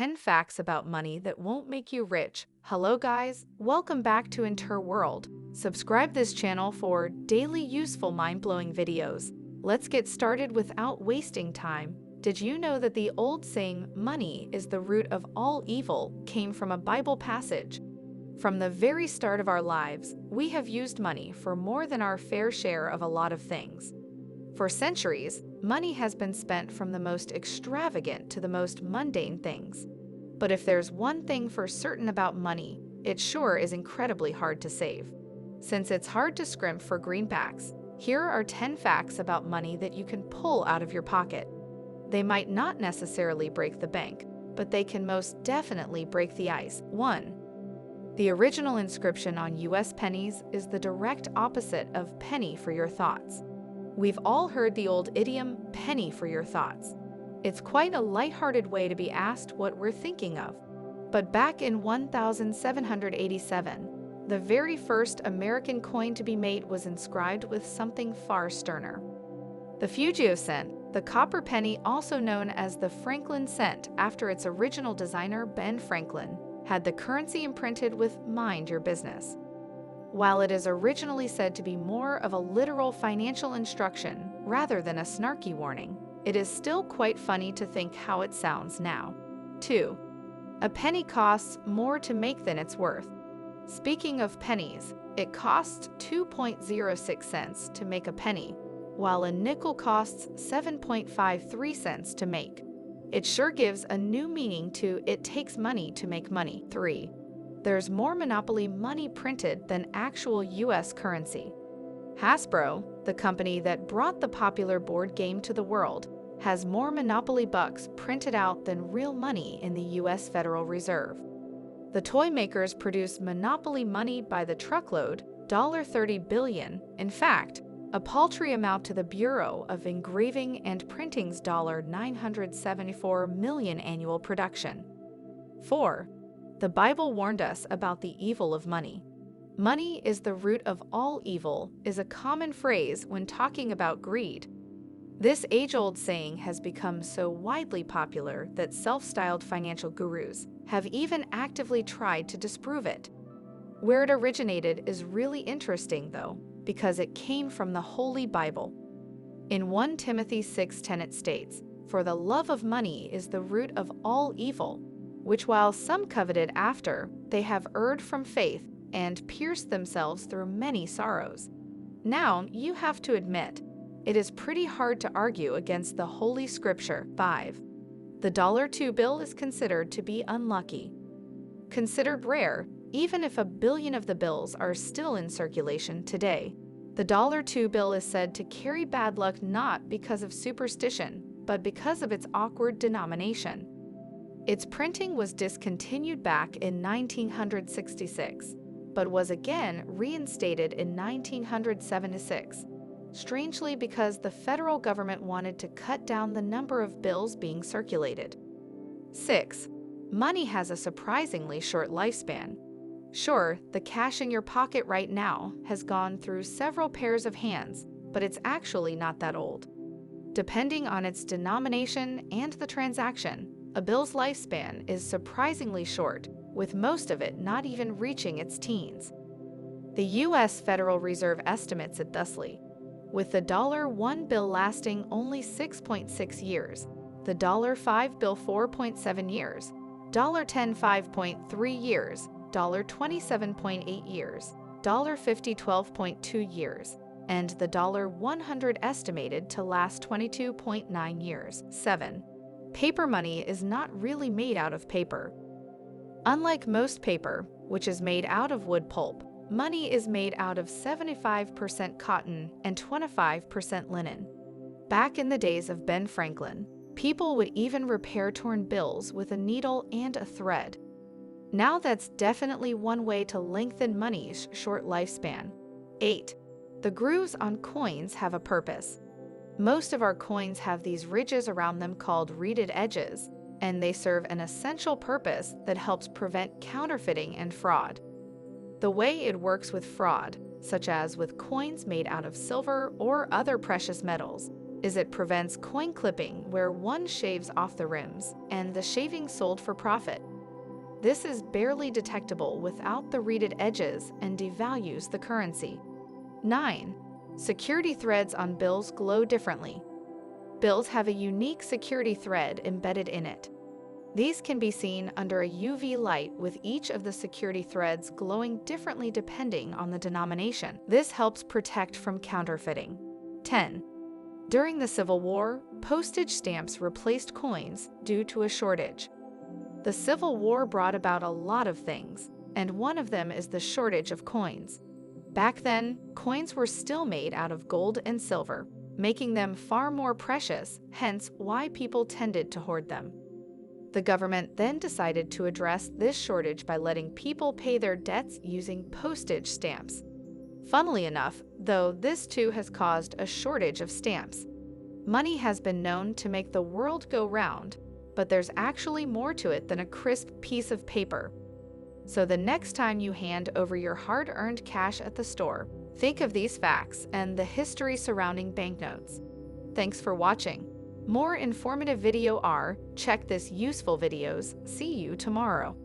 10 facts about money that won't make you rich. Hello guys, welcome back to Interworld. Subscribe this channel for daily useful mind-blowing videos. Let's get started without wasting time. Did you know that the old saying, money is the root of all evil, came from a Bible passage? From the very start of our lives, we have used money for more than our fair share of a lot of things. For centuries, money has been spent from the most extravagant to the most mundane things. But if there's one thing for certain about money, it sure is incredibly hard to save. Since it's hard to scrimp for greenbacks, here are 10 facts about money that you can pull out of your pocket. They might not necessarily break the bank, but they can most definitely break the ice. 1. The original inscription on US pennies is the direct opposite of penny for your thoughts. We've all heard the old idiom, penny for your thoughts. It's quite a lighthearted way to be asked what we're thinking of. But back in 1787, the very first American coin to be made was inscribed with something far sterner. The Fugio cent, the copper penny also known as the Franklin cent after its original designer Ben Franklin, had the currency imprinted with "Mind your business." While it is originally said to be more of a literal financial instruction rather than a snarky warning, it is still quite funny to think how it sounds now. 2. A penny costs more to make than it's worth. Speaking of pennies, it costs 2.06 cents to make a penny, while a nickel costs 7.53 cents to make. It sure gives a new meaning to "it takes money to make money." 3. There's more monopoly money printed than actual US currency. Hasbro, the company that brought the popular board game to the world, has more Monopoly bucks printed out than real money in the US Federal Reserve. The toy makers produce Monopoly money by the truckload, $30 billion. In fact, a paltry amount to the Bureau of Engraving and Printing's $974 million annual production. 4. The Bible warned us about the evil of money. Money is the root of all evil is a common phrase when talking about greed. This age-old saying has become so widely popular that self-styled financial gurus have even actively tried to disprove it. Where it originated is really interesting, though, because it came from the Holy Bible. In 1 Timothy 6:10 it states, "For the love of money is the root of all evil, which while some coveted after, they have erred from faith and pierced themselves through many sorrows." Now, you have to admit, it is pretty hard to argue against the Holy Scripture. 5. The $2 bill is considered to be unlucky. Considered rare, even if 1 billion of the bills are still in circulation today, the $2 bill is said to carry bad luck not because of superstition, but because of its awkward denomination. Its printing was discontinued back in 1966, but was again reinstated in 1976, strangely because the federal government wanted to cut down the number of bills being circulated. 6. Money has a surprisingly short lifespan. Sure, the cash in your pocket right now has gone through several pairs of hands, but it's actually not that old. Depending on its denomination and the transaction, a bill's lifespan is surprisingly short, with most of it not even reaching its teens. The U.S. Federal Reserve estimates it thusly, with the $1 bill lasting only 6.6 years, the $5 bill 4.7 years, $10 5.3 years, $20 7.8 years, $50 12.2 years, and the $100 estimated to last 22.9 years. 7. Paper money is not really made out of paper. Unlike most paper, which is made out of wood pulp, money is made out of 75% cotton and 25% linen. Back in the days of Ben Franklin, people would even repair torn bills with a needle and a thread. Now that's definitely one way to lengthen money's short lifespan. 8. The grooves on coins have a purpose. Most of our coins have these ridges around them called reeded edges, and they serve an essential purpose that helps prevent counterfeiting and fraud. The way it works with fraud, such as with coins made out of silver or other precious metals, is it prevents coin clipping, where one shaves off the rims, and the shaving sold for profit. This is barely detectable without the reeded edges and devalues the currency. 9. Security threads on bills glow differently. Bills have a unique security thread embedded in it. These can be seen under a UV light, with each of the security threads glowing differently depending on the denomination. This helps protect from counterfeiting. 10. During the Civil War, postage stamps replaced coins due to a shortage. The Civil War brought about a lot of things, and one of them is the shortage of coins. Back then, coins were still made out of gold and silver, making them far more precious, hence why people tended to hoard them. The government then decided to address this shortage by letting people pay their debts using postage stamps. Funnily enough, though, this too has caused a shortage of stamps. Money has been known to make the world go round, but there's actually more to it than a crisp piece of paper. So the next time you hand over your hard-earned cash at the store, think of these facts and the history surrounding banknotes. Thanks for watching. More informative video check this useful videos. See you tomorrow.